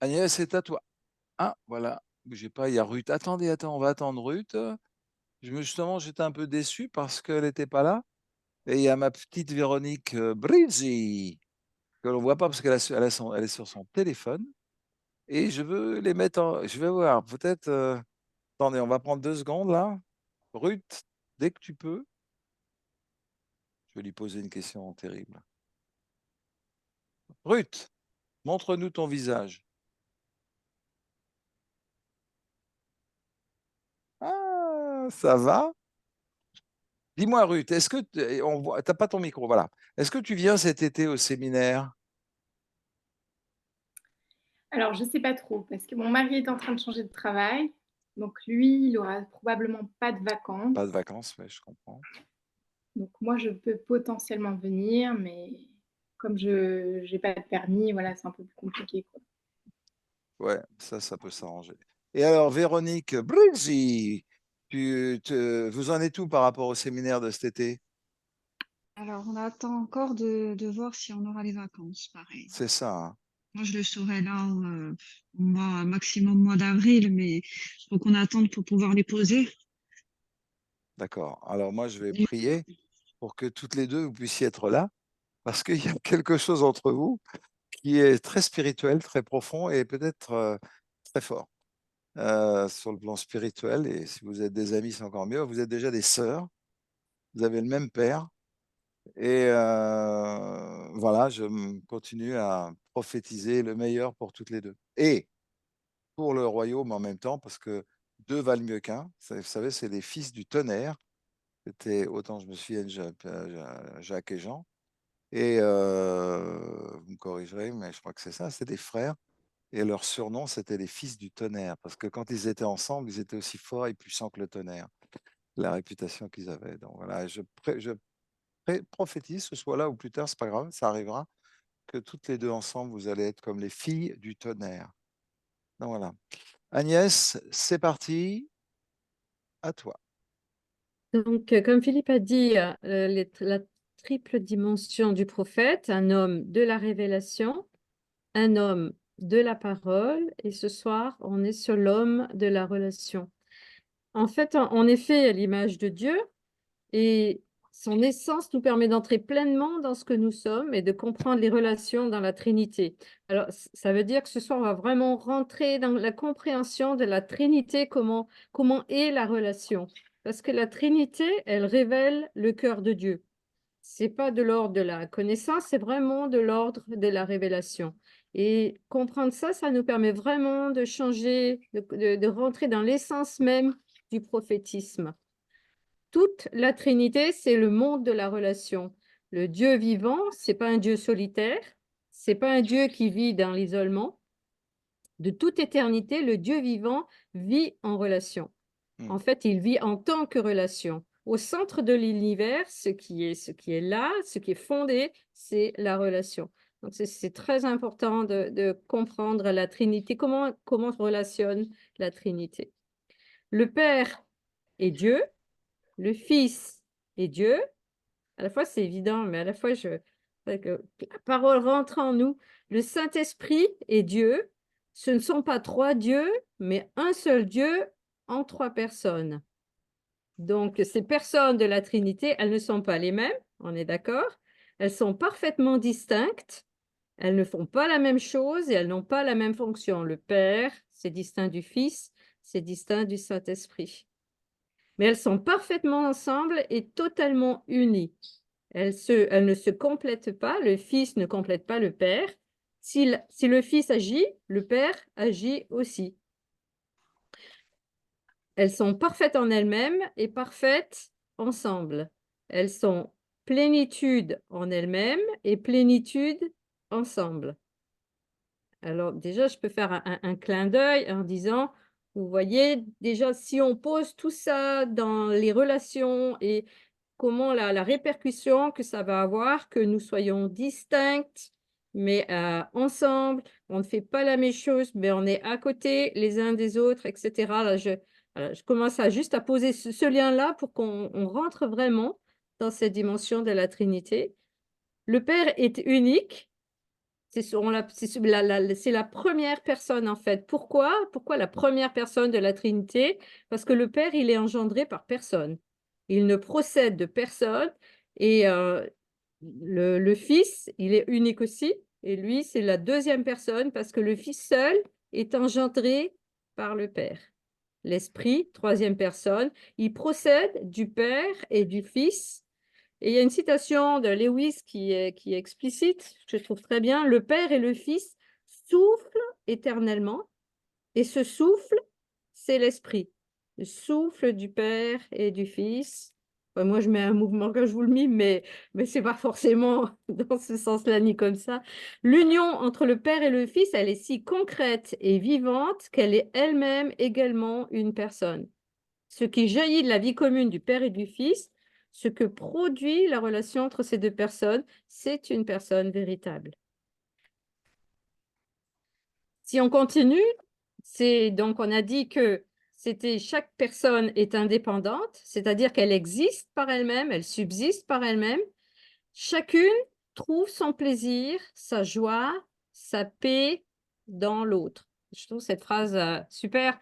Agnès, c'est à toi. Ah, voilà, bougez pas, il y a Ruth. Attendez, on va attendre Ruth. Justement, j'étais un peu déçu parce qu'elle n'était pas là. Et il y a ma petite Véronique Brizzi, que l'on ne voit pas parce elle est sur son téléphone. Et je veux les mettre en. Je vais voir, peut-être. Attendez, on va prendre 2 secondes là. Ruth, dès que tu peux, je vais lui poser une question terrible. Ruth, montre-nous ton visage. Ah, ça va? Dis-moi, Ruth, est-ce que on voit, t'as pas ton micro, voilà. Est-ce que tu viens cet été au séminaire? Alors, je sais pas trop, parce que mon mari est en train de changer de travail. Donc, lui, il aura probablement pas de Pas de vacances. vacances, oui, je comprends. Donc, moi, je peux potentiellement venir, mais comme je n'ai pas de permis, voilà, c'est un peu plus compliqué, quoi. Ouais, ça peut s'arranger. Et alors, Véronique Brizzi, vous en êtes où par rapport au séminaire de cet été? Alors, on attend encore de voir si on aura les vacances, pareil. C'est ça, hein. Moi, je le saurai là au mois, maximum mois d'avril, mais faut qu'on attende pour pouvoir les poser. D'accord. Alors moi, je vais Et prier pour que toutes les deux, vous puissiez être là, parce qu'il y a quelque chose entre vous qui est très spirituel, très profond et peut-être très fort sur le plan spirituel. Et si vous êtes des amis, c'est encore mieux. Vous êtes déjà des sœurs, vous avez le même père. Et voilà, continue à prophétiser le meilleur pour toutes les deux. Et pour le royaume en même temps, parce que deux valent mieux qu'un. Vous savez, c'est les fils du tonnerre. C'était, autant je me souviens, Jacques et Jean. Et vous me corrigerez, mais je crois que c'est ça, c'est des frères. Et leur surnom, c'était les fils du tonnerre, parce que quand ils étaient ensemble, ils étaient aussi forts et puissants que le tonnerre, la réputation qu'ils avaient. Donc voilà, je prophétise, ce soit là ou plus tard, c'est pas grave, ça arrivera, que toutes les deux ensemble, vous allez être comme les filles du tonnerre. Donc voilà. Agnès, c'est parti, à toi. Donc, comme Philippe a dit, la triple dimension du prophète, un homme de la révélation, un homme de la parole, et ce soir, on est sur l'homme de la relation. En fait, en effet, à l'image de Dieu, et son essence nous permet d'entrer pleinement dans ce que nous sommes et de comprendre les relations dans la Trinité. Alors, ça veut dire que ce soir, on va vraiment rentrer dans la compréhension de la Trinité, comment est la relation. Parce que la Trinité, elle révèle le cœur de Dieu. C'est pas de l'ordre de la connaissance, c'est vraiment de l'ordre de la révélation. Et comprendre ça, ça nous permet vraiment de changer, de rentrer dans l'essence même du prophétisme. Toute la Trinité, c'est le monde de la relation. Le Dieu vivant, c'est pas un Dieu solitaire, c'est pas un Dieu qui vit dans l'isolement. De toute éternité, le Dieu vivant vit en relation. Hmm. En fait, il vit en tant que relation. Au centre de l'univers, ce qui est là, ce qui est fondé, c'est la relation. Donc, c'est très important de comprendre la Trinité, comment se relationne la Trinité. Le Père est Dieu, le Fils est Dieu. À la fois, c'est évident, mais à la fois, que la parole rentre en nous. Le Saint-Esprit est Dieu. Ce ne sont pas trois dieux, mais un seul Dieu en trois personnes. Donc, ces personnes de la Trinité, elles ne sont pas les mêmes, on est d'accord? Elles sont parfaitement distinctes. Elles ne font pas la même chose et elles n'ont pas la même fonction. Le Père, c'est distinct du Fils, c'est distinct du Saint-Esprit. Mais elles sont parfaitement ensemble et totalement unies. Elles ne se complètent pas, le Fils ne complète pas le Père. Si le Fils agit, le Père agit aussi. Elles sont parfaites en elles-mêmes et parfaites ensemble. Elles sont plénitude en elles-mêmes et plénitude ensemble. Alors déjà, je peux faire un clin d'œil en disant, vous voyez, déjà, si on pose tout ça dans les relations et comment la répercussion que ça va avoir, que nous soyons distinctes, mais ensemble, on ne fait pas la même chose, mais on est à côté les uns des autres, etc. Là, voilà, je commence juste à poser ce lien-là pour qu'on rentre vraiment dans cette dimension de la Trinité. Le Père est unique, C'est la première personne, en fait. Pourquoi? Pourquoi la première personne de la Trinité? Parce que le Père, il est engendré par personne. Il ne procède de personne. Et le Fils, il est unique aussi. Et lui, c'est la deuxième personne parce que le Fils seul est engendré par le Père. L'Esprit, troisième personne, il procède du Père et du Fils. Et il y a une citation de Lewis qui est explicite, je trouve très bien. Le Père et le Fils soufflent éternellement, et ce souffle, c'est l'Esprit. Le souffle du Père et du Fils. Enfin, moi, je mets un mouvement que je vous le mime, mais ce n'est pas forcément dans ce sens-là ni comme ça. L'union entre le Père et le Fils, elle est si concrète et vivante qu'elle est elle-même également une personne. Ce qui jaillit de la vie commune du Père et du Fils, ce que produit la relation entre ces deux personnes, c'est une personne véritable. Si on continue, donc on a dit que chaque personne est indépendante, c'est-à-dire qu'elle existe par elle-même, elle subsiste par elle-même. Chacune trouve son plaisir, sa joie, sa paix dans l'autre. Je trouve cette phrase super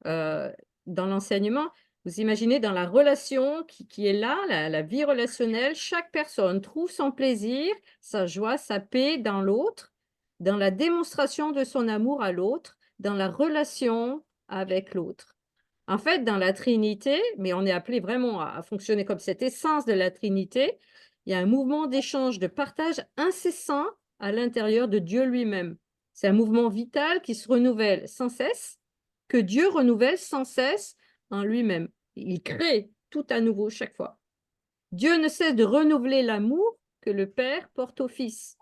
dans l'enseignement. Vous imaginez dans la relation qui est là, la vie relationnelle, chaque personne trouve son plaisir, sa joie, sa paix dans l'autre, dans la démonstration de son amour à l'autre, dans la relation avec l'autre. En fait, dans la Trinité, mais on est appelé vraiment à fonctionner comme cette essence de la Trinité, il y a un mouvement d'échange, de partage incessant à l'intérieur de Dieu lui-même. C'est un mouvement vital qui se renouvelle sans cesse, que Dieu renouvelle sans cesse en lui-même. Il crée tout à nouveau chaque fois. Dieu ne cesse de renouveler l'amour que le Père porte au Fils.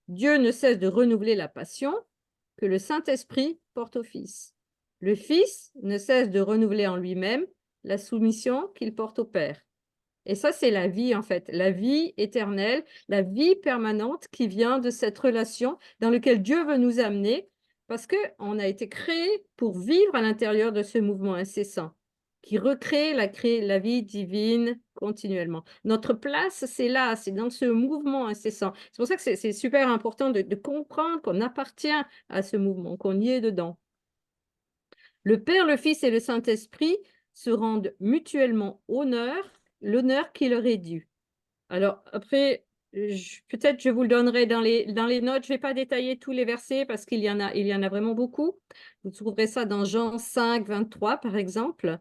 Dieu ne cesse de renouveler la passion que le Saint-Esprit porte au Fils. Le Fils ne cesse de renouveler en lui-même la soumission qu'il porte au Père. Et ça, c'est la vie, en fait, la vie éternelle, la vie permanente qui vient de cette relation dans laquelle Dieu veut nous amener, parce qu'on a été créé pour vivre à l'intérieur de ce mouvement incessant, qui recrée la vie divine continuellement. Notre place, c'est là, c'est dans ce mouvement incessant. C'est pour ça que c'est super important de comprendre qu'on appartient à ce mouvement, qu'on y est dedans. Le Père, le Fils et le Saint-Esprit se rendent mutuellement l'honneur qui leur est dû. Alors après, peut-être je vous le donnerai dans les notes. Je ne vais pas détailler tous les versets parce qu'il y en a vraiment beaucoup. Vous trouverez ça dans Jean 5, 23, par exemple.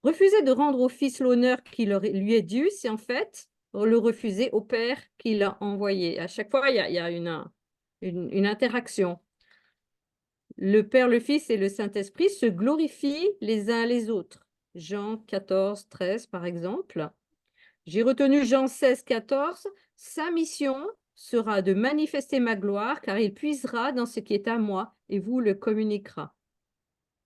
Refuser de rendre au Fils l'honneur qui lui est dû, c'est en fait le refuser au Père qui l'a envoyé. À chaque fois, il y a une interaction. Le Père, le Fils et le Saint-Esprit se glorifient les uns les autres. Jean 14, 13, par exemple. J'ai retenu Jean 16, 14. Sa mission sera de manifester ma gloire, car il puisera dans ce qui est à moi et vous le communiquera.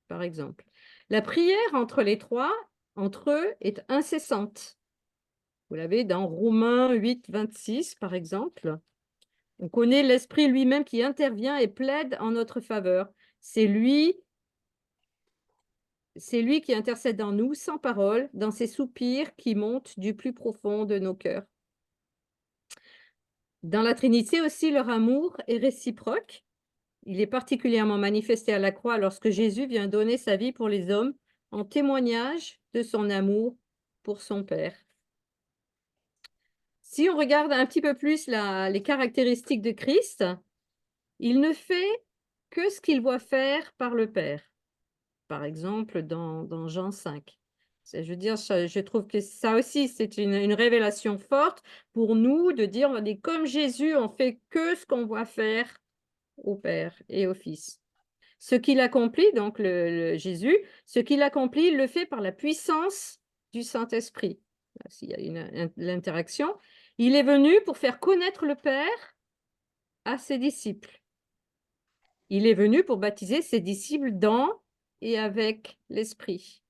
Par exemple. La prière entre les trois, entre eux, est incessante. Vous l'avez dans Romains 8, 26, par exemple. On connaît l'Esprit lui-même qui intervient et plaide en notre faveur. C'est lui qui intercède en nous, sans parole, dans ces soupirs qui montent du plus profond de nos cœurs. Dans la Trinité aussi, leur amour est réciproque. Il est particulièrement manifesté à la croix lorsque Jésus vient donner sa vie pour les hommes en témoignage de son amour pour son Père. Si on regarde un petit peu plus les caractéristiques de Christ, il ne fait que ce qu'il voit faire par le Père. Par exemple, dans Jean 5. Je veux dire, je trouve que ça aussi, c'est une révélation forte pour nous de dire, on est comme Jésus, on fait que ce qu'on voit faire au Père et au Fils. Ce qu'il accomplit, donc Jésus, ce qu'il accomplit, il le fait par la puissance du Saint-Esprit. S'il y a l'interaction, il est venu pour faire connaître le Père à ses disciples. Il est venu pour baptiser ses disciples dans et avec l'Esprit.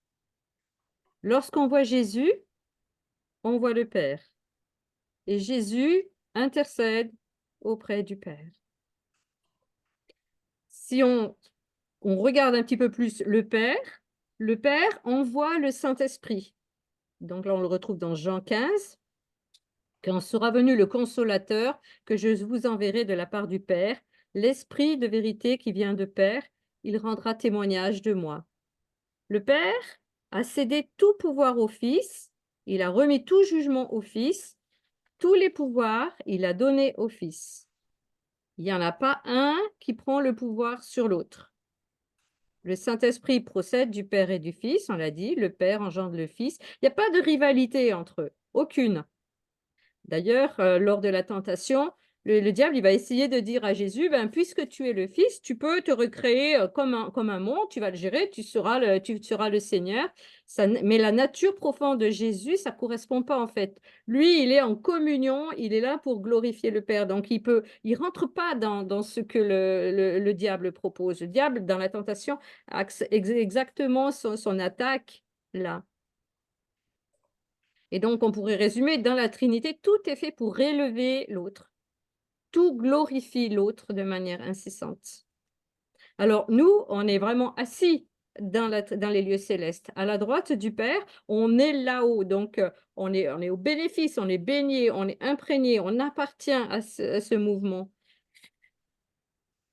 Lorsqu'on voit Jésus, on voit le Père. Et Jésus intercède auprès du Père. Si on regarde un petit peu plus le Père envoie le Saint-Esprit. Donc là, on le retrouve dans Jean 15. Quand sera venu le Consolateur, que je vous enverrai de la part du Père, l'esprit de vérité qui vient de Père, il rendra témoignage de moi. Le Père a cédé tout pouvoir au Fils, il a remis tout jugement au Fils, tous les pouvoirs, il a donné au Fils. Il n'y en a pas un qui prend le pouvoir sur l'autre. Le Saint-Esprit procède du Père et du Fils, on l'a dit, le Père engendre le Fils. Il n'y a pas de rivalité entre eux, aucune. D'ailleurs, lors de la tentation, le diable il va essayer de dire à Jésus, ben, puisque tu es le Fils, tu peux te recréer comme un monde, tu vas le gérer, tu seras le Seigneur. Mais la nature profonde de Jésus, ça ne correspond pas en fait. Lui, il est en communion, il est là pour glorifier le Père. Donc, il ne rentre pas dans ce que le diable propose. Le diable, dans la tentation, a exactement son attaque là. Et donc, on pourrait résumer, dans la Trinité, tout est fait pour élever l'autre. Tout glorifie l'autre de manière incessante. Alors, nous, on est vraiment assis dans les lieux célestes. À la droite du Père, on est là-haut. Donc, on est au bénéfice, on est baigné, on est imprégné, on appartient à ce mouvement.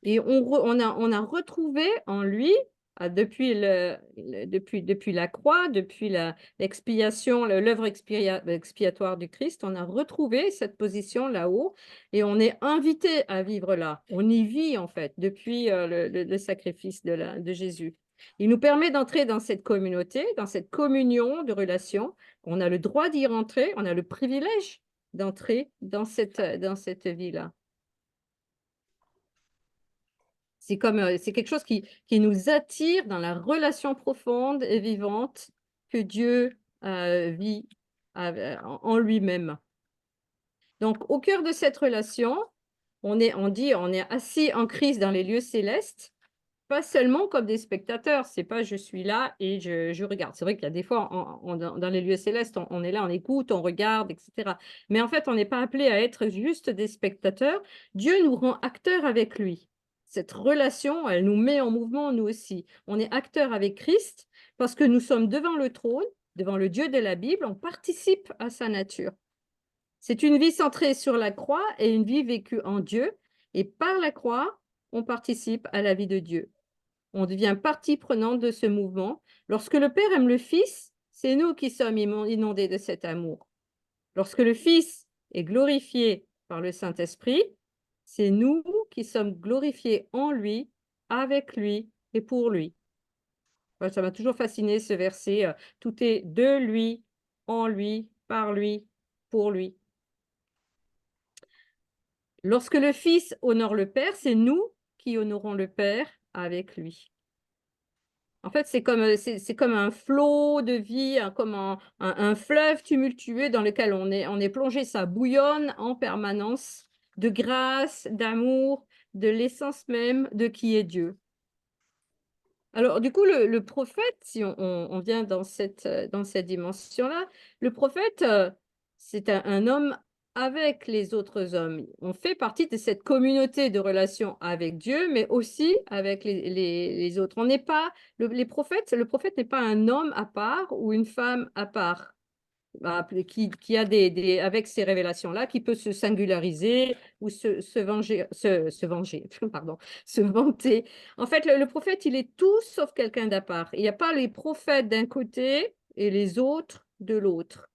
Et on a retrouvé en lui, depuis la croix, depuis l'expiation, l'œuvre expiatoire du Christ, on a retrouvé cette position là-haut et on est invité à vivre là. On y vit en fait depuis le sacrifice de Jésus. Il nous permet d'entrer dans cette communauté, dans cette communion de relations. On a le droit d'y rentrer, on a le privilège d'entrer dans cette vie-là. C'est quelque chose qui nous attire dans la relation profonde et vivante que Dieu vit en lui-même. Donc, au cœur de cette relation, on est assis en Christ dans les lieux célestes, pas seulement comme des spectateurs. C'est pas je suis là et je regarde. C'est vrai qu'il y a des fois, dans les lieux célestes, on est là, on écoute, on regarde, etc. Mais en fait, on n'est pas appelé à être juste des spectateurs. Dieu nous rend acteurs avec lui. Cette relation, elle nous met en mouvement, nous aussi. On est acteurs avec Christ parce que nous sommes devant le trône, devant le Dieu de la Bible, on participe à sa nature. C'est une vie centrée sur la croix et une vie vécue en Dieu. Et par la croix, on participe à la vie de Dieu. On devient partie prenante de ce mouvement. Lorsque le Père aime le Fils, c'est nous qui sommes inondés de cet amour. Lorsque le Fils est glorifié par le Saint-Esprit, c'est nous qui sommes glorifiés en lui, avec lui et pour lui. Ça m'a toujours fasciné ce verset. Tout est de lui, en lui, par lui, pour lui. Lorsque le Fils honore le Père, c'est nous qui honorons le Père avec lui. En fait, c'est comme un flot de vie, comme un fleuve tumultueux dans lequel on est plongé, ça bouillonne en permanence de grâce, d'amour, de l'essence même de qui est Dieu. Alors, du coup, le prophète, si on vient dans cette dimension-là, le prophète, c'est un homme avec les autres hommes. On fait partie de cette communauté de relations avec Dieu, mais aussi avec les autres. On n'est pas, le prophète n'est pas un homme à part ou une femme à part. Qui a avec ces révélations-là, qui peut se singulariser ou se venger, pardon, se vanter. En fait, le prophète, il est tout sauf quelqu'un d'à part. Il n'y a pas les prophètes d'un côté et les autres de l'autre.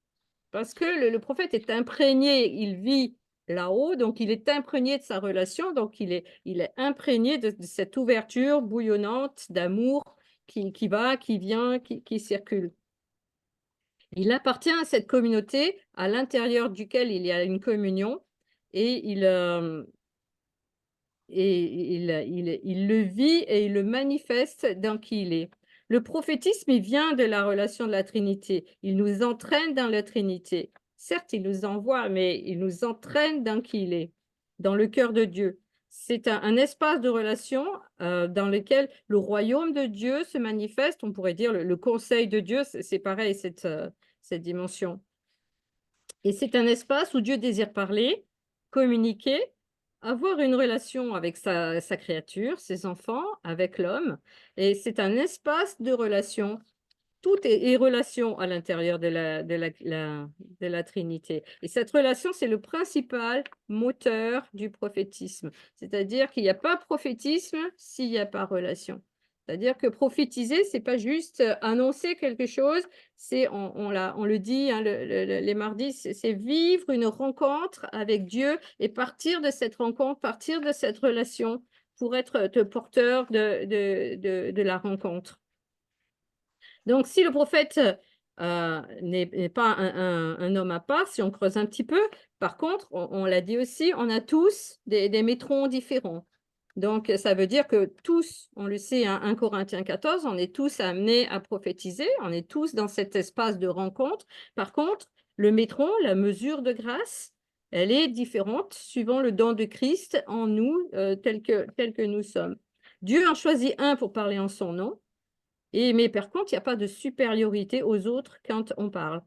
Parce que le prophète est imprégné, il vit là-haut, donc il est imprégné de sa relation, donc il est imprégné de cette ouverture bouillonnante d'amour qui va, qui vient, qui circule. Il appartient à cette communauté à l'intérieur duquel il y a une communion et il le vit et il le manifeste dans qui il est. Le prophétisme, il vient de la relation de la Trinité. Il nous entraîne dans la Trinité. Certes, il nous envoie, mais il nous entraîne dans qui il est, dans le cœur de Dieu. C'est un espace de relation dans lequel le royaume de Dieu se manifeste. On pourrait dire le conseil de Dieu, c'est pareil, cette dimension. Et c'est un espace où Dieu désire parler, communiquer, avoir une relation avec sa créature, ses enfants, avec l'homme. Et c'est un espace de relation. tout est relation à l'intérieur de la Trinité. Et cette relation, c'est le principal moteur du prophétisme. C'est-à-dire qu'il n'y a pas prophétisme s'il n'y a pas relation. C'est-à-dire que prophétiser, c'est pas juste annoncer quelque chose, c'est, on le dit hein, les mardis, c'est vivre une rencontre avec Dieu et partir de cette rencontre, partir de cette relation pour être porteur de la rencontre. Donc, si le prophète n'est pas un homme à part, si on creuse un petit peu, par contre, on l'a dit aussi, on a tous des métrons différents. Donc, ça veut dire que tous, on le sait, hein, 1 Corinthiens 14, on est tous amenés à prophétiser, on est tous dans cet espace de rencontre. Par contre, le métron, la mesure de grâce, elle est différente suivant le don de Christ en nous, tel que nous sommes. Dieu en choisit un pour parler en son nom. Mais par contre, il n'y a pas de supériorité aux autres quand on parle.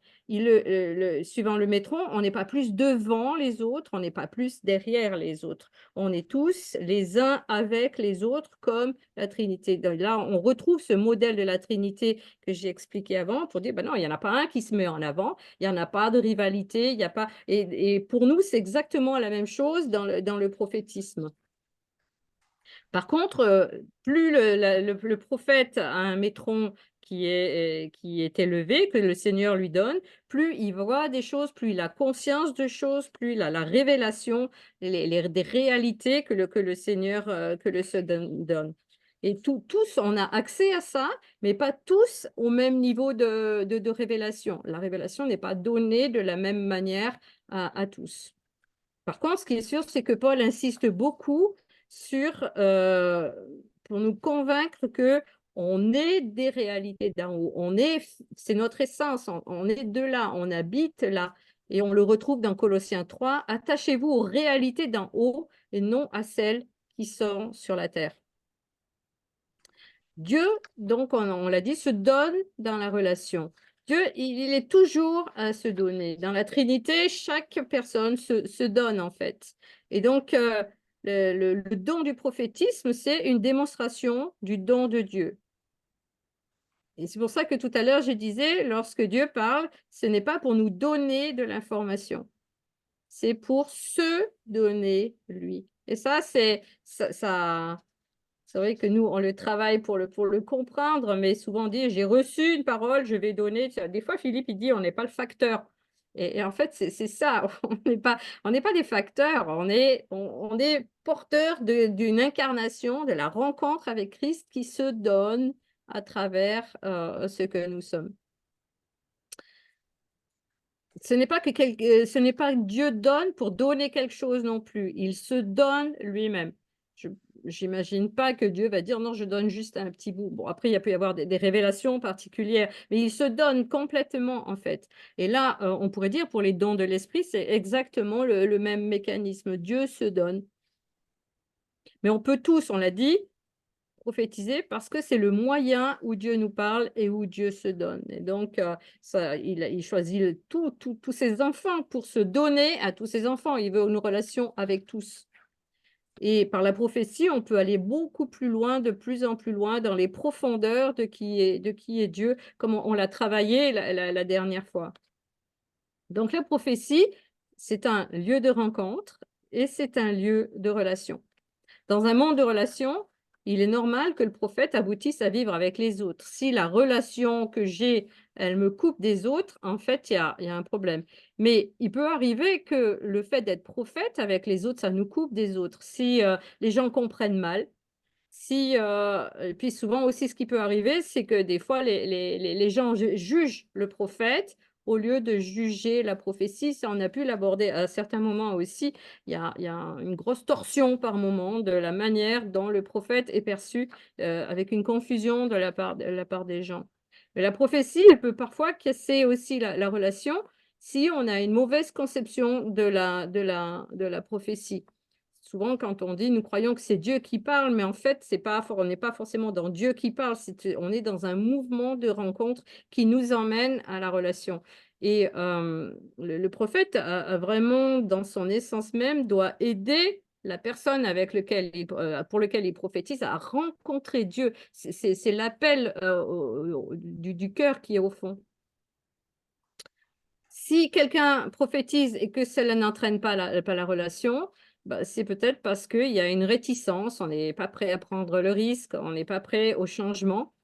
Suivant le métron, on n'est pas plus devant les autres, on n'est pas plus derrière les autres. On est tous les uns avec les autres comme la Trinité. Donc là, on retrouve ce modèle de la Trinité que j'ai expliqué avant pour dire, ben non, il n'y en a pas un qui se met en avant, il n'y en a pas de rivalité, il n'y a pas... Et pour nous, c'est exactement la même chose dans le prophétisme. Par contre, plus le prophète a un métron qui est élevé, que le Seigneur lui donne, plus il voit des choses, plus il a conscience de choses, plus il a la révélation des réalités que le Seigneur donne. Et tous, on a accès à ça, mais pas tous au même niveau de révélation. La révélation n'est pas donnée de la même manière à tous. Par contre, ce qui est sûr, c'est que Paul insiste beaucoup pour nous convaincre que on est des réalités d'en haut. C'est notre essence, on est de là, on habite là. Et on le retrouve dans Colossiens 3. Attachez-vous aux réalités d'en haut et non à celles qui sont sur la terre. Dieu, donc on l'a dit, se donne dans la relation. Dieu, il est toujours à se donner. Dans la Trinité, chaque personne se donne en fait. Et donc, le don du prophétisme, c'est une démonstration du don de Dieu. Et c'est pour ça que tout à l'heure, je disais, lorsque Dieu parle, ce n'est pas pour nous donner de l'information. C'est pour se donner lui. Et ça, c'est vrai que nous, on le travaille pour le comprendre, mais souvent on dit, j'ai reçu une parole, je vais donner. Des fois, Philippe, il dit, on n'est pas le facteur. Et en fait, c'est ça, on n'est pas des facteurs, on est porteur d'une incarnation, de la rencontre avec Christ qui se donne à travers ce que nous sommes. Ce n'est pas que Dieu donne pour donner quelque chose non plus, il se donne lui-même. J'imagine pas que Dieu va dire non, je donne juste un petit bout. Bon, après, il peut y avoir des révélations particulières, mais il se donne complètement, en fait. Et là, on pourrait dire pour les dons de l'esprit, c'est exactement le même mécanisme. Dieu se donne. Mais on peut tous, on l'a dit, prophétiser parce que c'est le moyen où Dieu nous parle et où Dieu se donne. Et donc, il choisit tous ses enfants pour se donner à tous ses enfants. Il veut une relation avec tous. Et par la prophétie, on peut aller beaucoup plus loin, de plus en plus loin, dans les profondeurs de qui est Dieu, comme on l'a travaillé la dernière fois. Donc la prophétie, c'est un lieu de rencontre et c'est un lieu de relation. Dans un monde de relations, il est normal que le prophète aboutisse à vivre avec les autres. Si la relation que j'ai, elle me coupe des autres, en fait, il y a un problème. Mais il peut arriver que le fait d'être prophète avec les autres, ça nous coupe des autres. Si les gens comprennent mal, et puis souvent aussi, ce qui peut arriver, c'est que des fois, les gens jugent le prophète au lieu de juger la prophétie. Ça, on a pu l'aborder à certains moments aussi. Il y a une grosse torsion par moment de la manière dont le prophète est perçu, avec une confusion de la part des gens. Mais la prophétie, elle peut parfois casser aussi la relation si on a une mauvaise conception de la prophétie. Souvent, quand on dit, nous croyons que c'est Dieu qui parle, mais en fait, on n'est pas forcément dans Dieu qui parle, on est dans un mouvement de rencontre qui nous emmène à la relation. Et le prophète a vraiment, dans son essence même, doit aider la personne pour lequel il prophétise a rencontré Dieu. C'est l'appel du cœur qui est au fond. Si quelqu'un prophétise et que cela n'entraîne pas la relation, bah, c'est peut-être parce qu'il y a une réticence, on n'est pas prêt à prendre le risque, on n'est pas prêt au changement.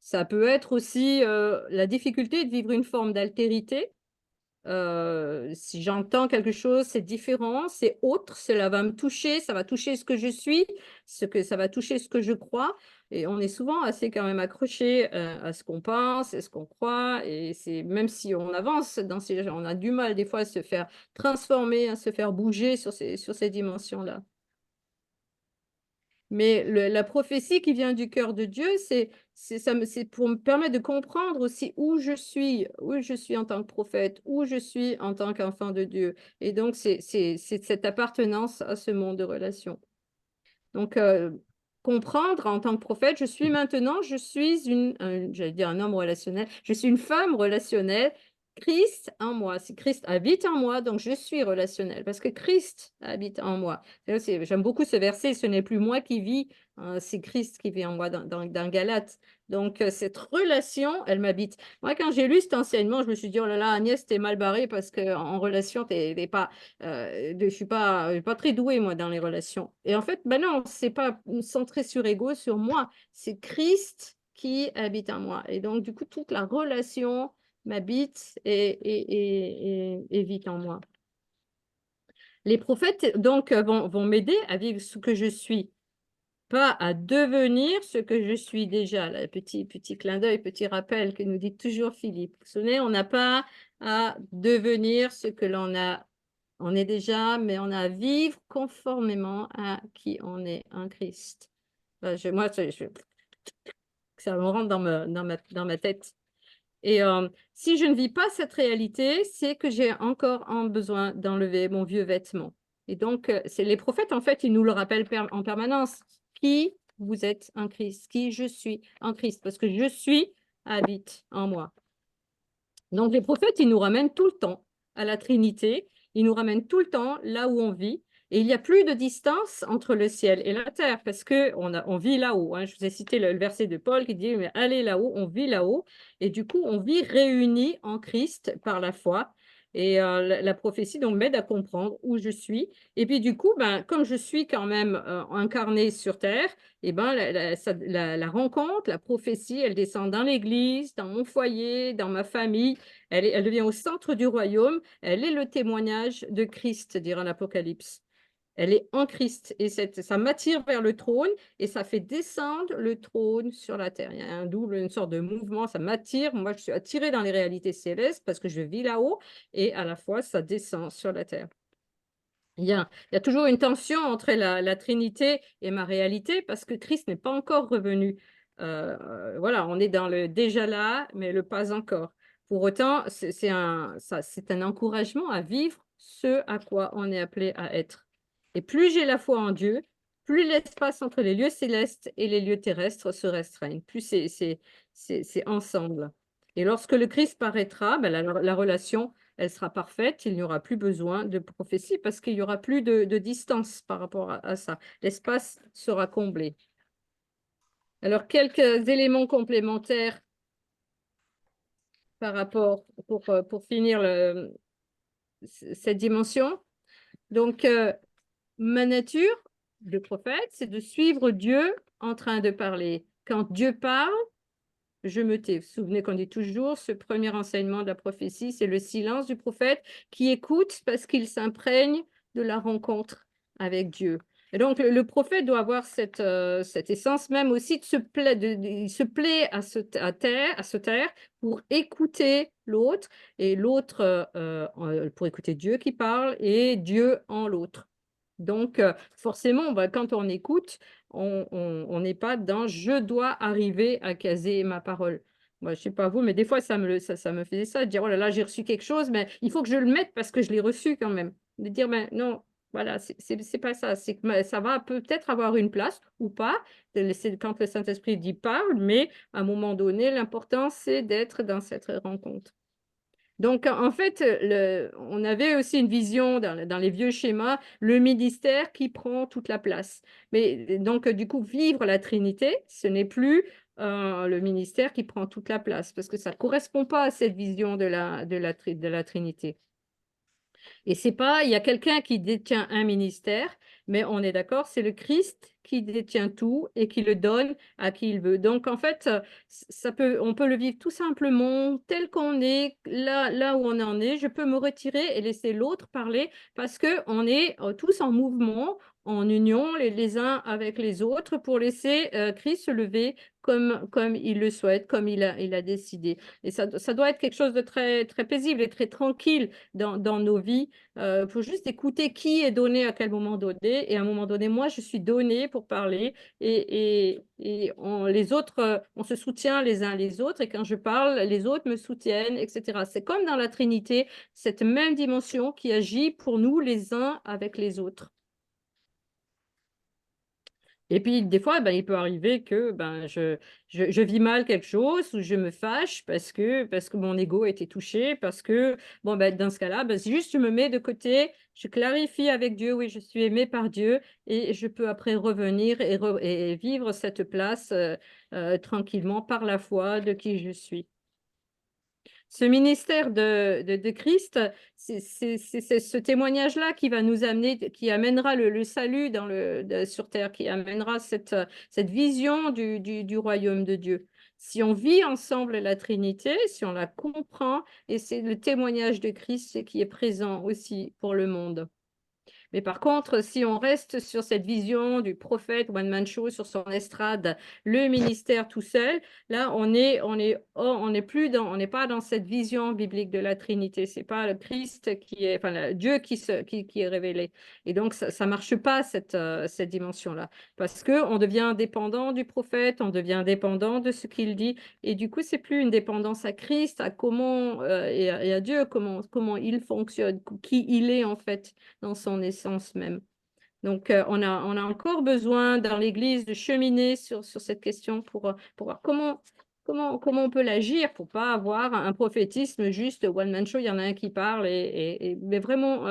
Ça peut être aussi la difficulté de vivre une forme d'altérité. Si j'entends quelque chose, c'est différent, c'est autre, cela va me toucher, ça va toucher ce que je suis, ça va toucher ce que je crois. Et on est souvent assez quand même accroché à ce qu'on pense, à ce qu'on croit. Et c'est même si on avance on a du mal des fois à se faire transformer, à se faire bouger sur ces dimensions-là. Mais la prophétie qui vient du cœur de Dieu, c'est pour me permettre de comprendre aussi où je suis en tant que prophète, où je suis en tant qu'enfant de Dieu. Et donc, c'est cette appartenance à ce monde de relations. Donc, comprendre en tant que prophète, je suis j'allais dire un homme relationnel, je suis une femme relationnelle. Christ en moi, si Christ habite en moi, donc je suis relationnelle parce que Christ habite en moi. J'aime beaucoup ce verset, ce n'est plus moi qui vis, hein, c'est Christ qui vit en moi dans Galates. Donc cette relation, elle m'habite. Moi, quand j'ai lu cet enseignement, je me suis dit, oh là là, Agnès, t'es mal barrée parce qu'en relation, t'es pas, je suis pas très douée, moi, dans les relations. Et en fait, ben non, c'est pas centré sur ego, sur moi, c'est Christ qui habite en moi. Et donc, du coup, toute la relation m'habite et vit en moi. Les prophètes, donc, vont m'aider à vivre ce que je suis, pas à devenir ce que je suis déjà. Là, petit clin d'œil, petit rappel que nous dit toujours Philippe. Vous vous souvenez, on n'a pas à devenir ce que on est déjà, mais on a à vivre conformément à qui on est en Christ. Moi, ça me rentre dans ma tête. Et si je ne vis pas cette réalité, c'est que j'ai encore besoin d'enlever mon vieux vêtement. Et donc, c'est les prophètes, en fait, ils nous le rappellent en permanence. Qui vous êtes en Christ, qui je suis en Christ, parce que je suis habite en moi. Donc, les prophètes, ils nous ramènent tout le temps à la Trinité, ils nous ramènent tout le temps là où on vit. Et il n'y a plus de distance entre le ciel et la terre parce qu'on vit là-haut. Hein. Je vous ai cité le verset de Paul qui dit, mais allez là-haut, on vit là-haut. Et du coup, on vit réunis en Christ par la foi. Et la prophétie donc m'aide à comprendre où je suis. Et puis du coup, comme je suis quand même incarnée sur terre, et la rencontre, la prophétie, elle descend dans l'église, dans mon foyer, dans ma famille. Elle devient au centre du royaume. Elle est le témoignage de Christ, dira l'Apocalypse. Elle est en Christ et ça m'attire vers le trône et ça fait descendre le trône sur la terre. Il y a une sorte de mouvement, ça m'attire. Moi, je suis attirée dans les réalités célestes parce que je vis là-haut et à la fois, ça descend sur la terre. Il y a toujours une tension entre la Trinité et ma réalité parce que Christ n'est pas encore revenu. Voilà, on est dans le déjà là, mais le pas encore. Pour autant, c'est un encouragement à vivre ce à quoi on est appelé à être. Et plus j'ai la foi en Dieu, plus l'espace entre les lieux célestes et les lieux terrestres se restreigne. Plus c'est ensemble. Et lorsque le Christ paraîtra, la relation elle sera parfaite, il n'y aura plus besoin de prophétie parce qu'il n'y aura plus de distance par rapport à ça. L'espace sera comblé. Alors, quelques éléments complémentaires par rapport, pour finir cette dimension. Donc, ma nature de prophète, c'est de suivre Dieu en train de parler. Quand Dieu parle, je me tais. Vous vous souvenez qu'on dit toujours, ce premier enseignement de la prophétie, c'est le silence du prophète qui écoute parce qu'il s'imprègne de la rencontre avec Dieu. Et donc, le prophète doit avoir cette essence même aussi il se plaît à se taire pour écouter l'autre et l'autre pour écouter Dieu qui parle et Dieu en l'autre. Donc, forcément, quand on écoute, on n'est pas dans « je dois arriver à caser ma parole ». Moi, je ne sais pas vous, mais des fois, ça me faisait ça, de dire « oh là là, j'ai reçu quelque chose, mais il faut que je le mette parce que je l'ai reçu quand même ». De dire « non, voilà, c'est pas ça, c'est que ça va peut-être avoir une place ou pas, c'est quand le Saint-Esprit dit « parle », mais à un moment donné, l'important, c'est d'être dans cette rencontre. Donc, en fait, on avait aussi une vision dans les vieux schémas, le ministère qui prend toute la place. Mais donc, du coup, vivre la Trinité, ce n'est plus le ministère qui prend toute la place, parce que ça ne correspond pas à cette vision de la Trinité. Et c'est pas, il y a quelqu'un qui détient un ministère, mais on est d'accord, c'est le Christ qui détient tout et qui le donne à qui il veut. Donc, en fait, on peut le vivre tout simplement tel qu'on est, là où on en est. Je peux me retirer et laisser l'autre parler parce que on est tous en mouvement, en union, les uns avec les autres pour laisser Christ se lever comme il le souhaite, comme il a décidé. Et ça doit être quelque chose de très, très paisible et très tranquille dans nos vies. Il faut juste écouter qui est donné à quel moment donné. Et à un moment donné, moi, je suis donnée pour parler. Et les autres, on se soutient les uns les autres. Et quand je parle, les autres me soutiennent, etc. C'est comme dans la Trinité, cette même dimension qui agit pour nous les uns avec les autres. Et puis, des fois, ben, il peut arriver que je vis mal quelque chose ou je me fâche parce que mon ego a été touché, parce que, bon, ben, dans ce cas-là, ben, c'est juste je me mets de côté, je clarifie avec Dieu, oui, je suis aimée par Dieu et je peux après revenir et vivre cette place tranquillement par la foi de qui je suis. Ce ministère de Christ, c'est ce témoignage-là qui va nous amener, qui amènera le salut sur terre, qui amènera cette vision du royaume de Dieu. Si on vit ensemble la Trinité, si on la comprend, et c'est le témoignage de Christ qui est présent aussi pour le monde. Mais par contre, si on reste sur cette vision du prophète one-man show sur son estrade, le ministère tout seul, là, on n'est pas dans cette vision biblique de la Trinité. C'est pas le Christ qui est, enfin, Dieu qui est révélé. Et donc, ça marche pas cette dimension-là, parce que on devient dépendant du prophète, on devient dépendant de ce qu'il dit, et du coup, c'est plus une dépendance à Christ, à comment et à Dieu, comment il fonctionne, qui il est en fait dans son essence même. Donc, on a encore besoin dans l'Église de cheminer sur cette question pour voir comment on peut l'agir pour pas avoir un prophétisme juste one-man show, il y en a un qui parle, mais vraiment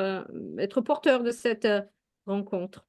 être porteur de cette rencontre.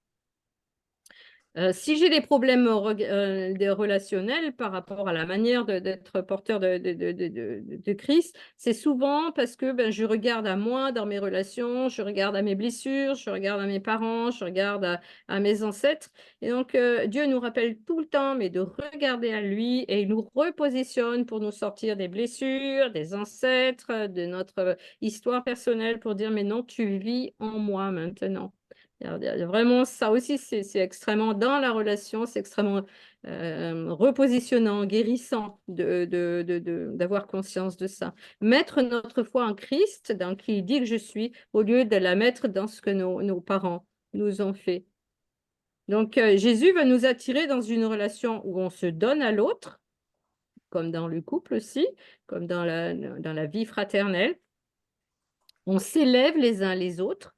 Si j'ai des problèmes relationnels par rapport à la manière d'être porteur de Christ, c'est souvent parce que ben, je regarde à moi dans mes relations, je regarde à mes blessures, je regarde à mes parents, je regarde à mes ancêtres. Et donc, Dieu nous rappelle tout le temps, mais de regarder à lui et il nous repositionne pour nous sortir des blessures, des ancêtres, de notre histoire personnelle pour dire, mais non, tu vis en moi maintenant. Vraiment, ça aussi, c'est extrêmement dans la relation, c'est extrêmement repositionnant, guérissant d'avoir conscience de ça. Mettre notre foi en Christ, dans qui il dit que je suis, au lieu de la mettre dans ce que nos parents nous ont fait. Donc, Jésus va nous attirer dans une relation où on se donne à l'autre, comme dans le couple aussi, comme dans la vie fraternelle. On s'élève les uns les autres.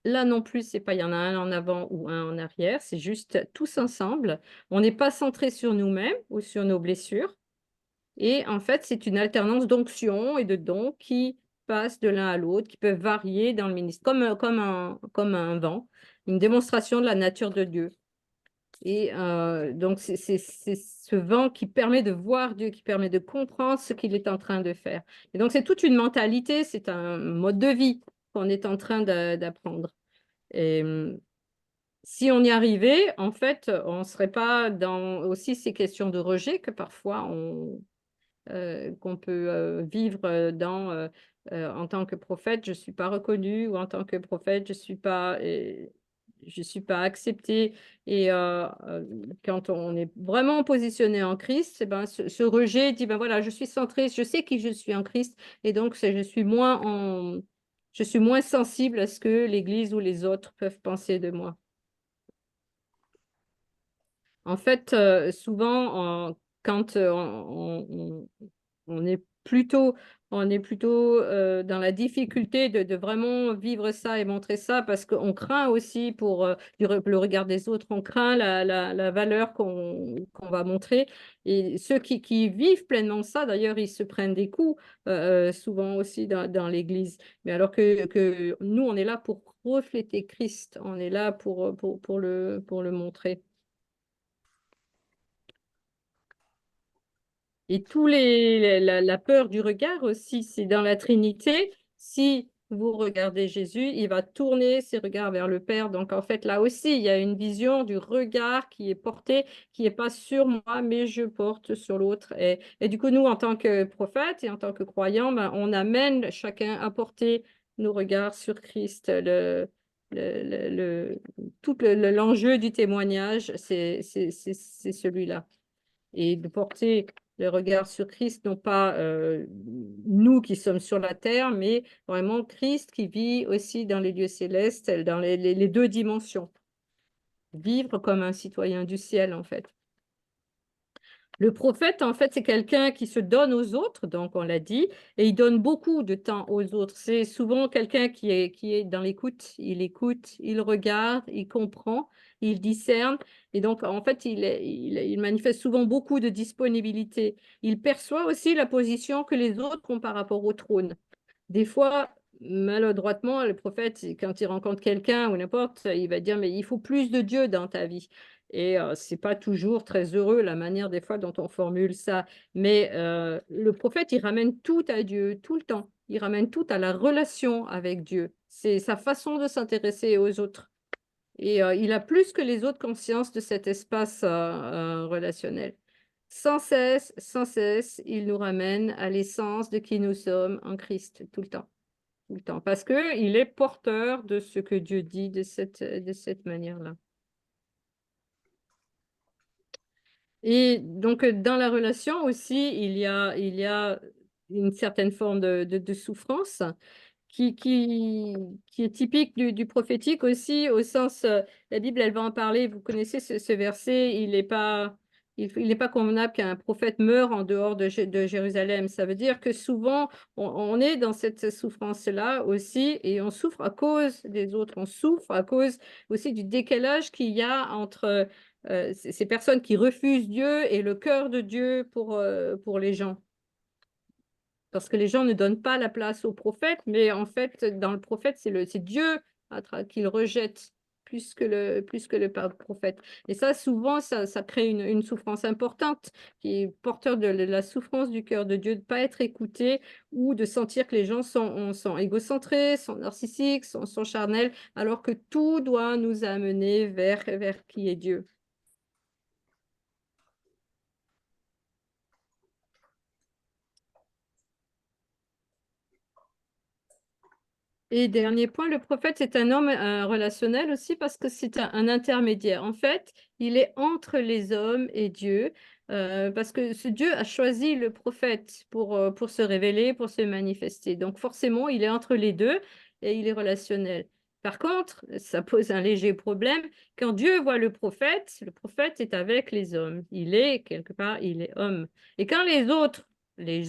Là non plus, c'est pas il y en a un en avant ou un en arrière, c'est juste tous ensemble. On n'est pas centré sur nous-mêmes ou sur nos blessures. Et en fait, c'est une alternance d'onction et de dons qui passent de l'un à l'autre, qui peuvent varier dans le ministère, comme un vent, une démonstration de la nature de Dieu. Et donc, c'est ce vent qui permet de voir Dieu, qui permet de comprendre ce qu'il est en train de faire. Et donc, c'est toute une mentalité, c'est un mode de vie qu'on est en train d'apprendre. Et si on y arrivait, en fait, on ne serait pas dans aussi ces questions de rejet que parfois qu'on peut vivre en tant que prophète, je ne suis pas reconnue, ou en tant que prophète, je ne suis pas acceptée. Et quand on est vraiment positionné en Christ, eh ben, ce rejet dit, ben voilà, je suis centrée, je sais qui je suis en Christ, et donc je suis moins sensible à ce que l'Église ou les autres peuvent penser de moi. En fait, souvent, quand on est plutôt, dans la difficulté de vraiment vivre ça et montrer ça parce qu'on craint aussi pour le regard des autres, on craint la valeur qu'on va montrer. Et ceux qui vivent pleinement ça, d'ailleurs, ils se prennent des coups souvent aussi dans l'Église. Mais alors que nous, on est là pour refléter Christ, on est là pour le montrer. Et la peur du regard aussi, c'est dans la Trinité. Si vous regardez Jésus, il va tourner ses regards vers le Père. Donc, en fait, là aussi, il y a une vision du regard qui est porté, qui n'est pas sur moi, mais je porte sur l'autre. Et du coup, nous, en tant que prophètes et en tant que croyants, ben, on amène chacun à porter nos regards sur Christ. Tout l'enjeu du témoignage, c'est celui-là. Et de porter le regard sur Christ, non pas nous qui sommes sur la terre, mais vraiment Christ qui vit aussi dans les lieux célestes, dans les deux dimensions. Vivre comme un citoyen du ciel, en fait. Le prophète, en fait, c'est quelqu'un qui se donne aux autres, donc on l'a dit, et il donne beaucoup de temps aux autres. C'est souvent quelqu'un qui est dans l'écoute, il regarde, il comprend, il discerne, et donc en fait, il manifeste souvent beaucoup de disponibilité. Il perçoit aussi la position que les autres ont par rapport au trône. Des fois, maladroitement, le prophète, quand il rencontre quelqu'un ou n'importe, il va dire, mais il faut plus de Dieu dans ta vie. Et c'est pas toujours très heureux la manière des fois dont on formule ça. Mais le prophète, il ramène tout à Dieu tout le temps. Il ramène tout à la relation avec Dieu. C'est sa façon de s'intéresser aux autres. Et il a plus que les autres conscience de cet espace relationnel. Sans cesse, il nous ramène à l'essence de qui nous sommes en Christ, tout le temps. Tout le temps. Parce qu'il est porteur de ce que Dieu dit de cette manière-là. Et donc, dans la relation aussi, il y a une certaine forme de souffrance qui est typique du prophétique aussi, au sens, la Bible, elle va en parler, vous connaissez ce verset, il n'est pas convenable qu'un prophète meure en dehors de Jérusalem. Ça veut dire que souvent, on est dans cette souffrance-là aussi, et on souffre à cause des autres, on souffre à cause aussi du décalage qu'il y a entre ces personnes qui refusent Dieu et le cœur de Dieu pour les gens. Parce que les gens ne donnent pas la place au prophète, mais en fait, dans le prophète, c'est Dieu qu'ils rejettent plus que le prophète. Et ça, souvent, ça crée une souffrance importante qui est porteur de la souffrance du cœur de Dieu, de ne pas être écouté ou de sentir que les gens sont égocentrés, sont narcissiques, sont charnels, alors que tout doit nous amener vers qui est Dieu. Et dernier point, le prophète, c'est un homme relationnel aussi parce que c'est un intermédiaire. En fait, il est entre les hommes et Dieu parce que ce Dieu a choisi le prophète pour se révéler, pour se manifester. Donc forcément, il est entre les deux et il est relationnel. Par contre, ça pose un léger problème. Quand Dieu voit le prophète est avec les hommes. Il est, quelque part, il est homme. Et quand les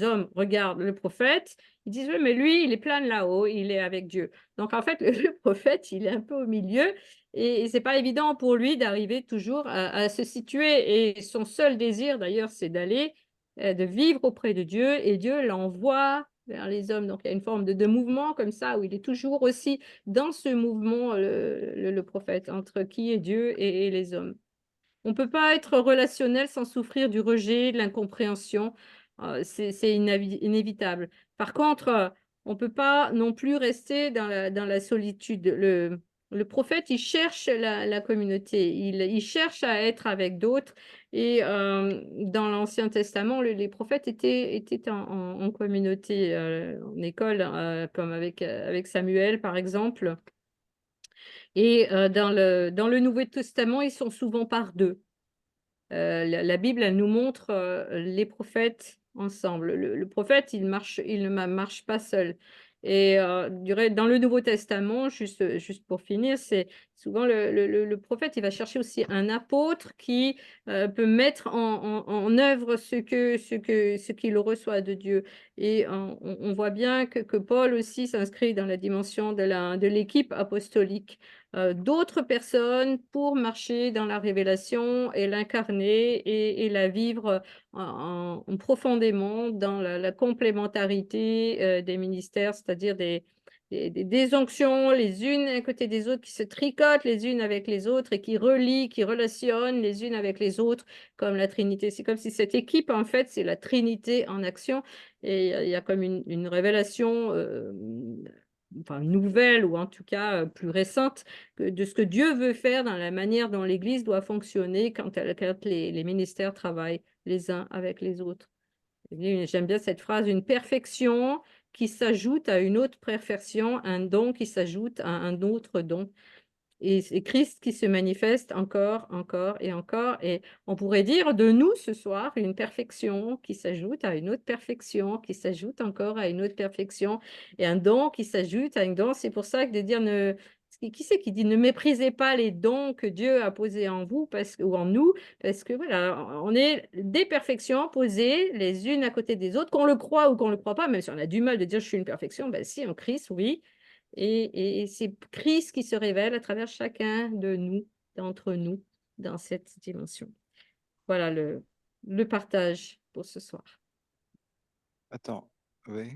hommes regardent le prophète, ils disent, oui, mais lui, il est plein là-haut, il est avec Dieu. Donc, en fait, le prophète, il est un peu au milieu et ce n'est pas évident pour lui d'arriver toujours à se situer. Et son seul désir, d'ailleurs, c'est de vivre auprès de Dieu et Dieu l'envoie vers les hommes. Donc, il y a une forme de mouvement comme ça où il est toujours aussi dans ce mouvement, le prophète, entre qui est Dieu et les hommes. On ne peut pas être relationnel sans souffrir du rejet, de l'incompréhension. C'est inévitable. Par contre, on ne peut pas non plus rester dans la solitude. Le prophète, il cherche la communauté, il cherche à être avec d'autres. Et dans l'Ancien Testament, les prophètes étaient en communauté, en école, comme avec Samuel, par exemple. Et dans le Nouveau Testament, ils sont souvent par deux. La Bible, elle nous montre les prophètes ensemble. Le prophète, il ne marche pas seul. Et dans le Nouveau Testament, juste pour finir, c'est souvent le prophète, il va chercher aussi un apôtre qui peut mettre en œuvre ce qu'il reçoit de Dieu. Et on voit bien que Paul aussi s'inscrit dans la dimension de l'équipe apostolique. D'autres personnes pour marcher dans la révélation et l'incarner et la vivre profondément dans la complémentarité des ministères, c'est-à-dire des onctions les unes à côté des autres qui se tricotent les unes avec les autres et qui relient, qui relationnent les unes avec les autres comme la Trinité. C'est comme si cette équipe, en fait, c'est la Trinité en action et il y a comme une révélation enfin, nouvelle ou en tout cas plus récente de ce que Dieu veut faire dans la manière dont l'Église doit fonctionner quand les ministères travaillent les uns avec les autres. J'aime bien cette phrase, une perfection qui s'ajoute à une autre perfection, un don qui s'ajoute à un autre don. Et c'est Christ qui se manifeste encore, encore et encore. Et on pourrait dire de nous ce soir une perfection qui s'ajoute à une autre perfection, qui s'ajoute encore à une autre perfection, et un don qui s'ajoute à un don. C'est pour ça que de dire qui c'est qui dit ne méprisez pas les dons que Dieu a posés en vous ou en nous, parce que voilà, on est des perfections posées les unes à côté des autres, qu'on le croit ou qu'on le croit pas, même si on a du mal de dire je suis une perfection, ben si, en Christ, oui. Et c'est Christ qui se révèle à travers chacun de nous, d'entre nous, dans cette dimension. Voilà le partage pour ce soir. Attends, oui.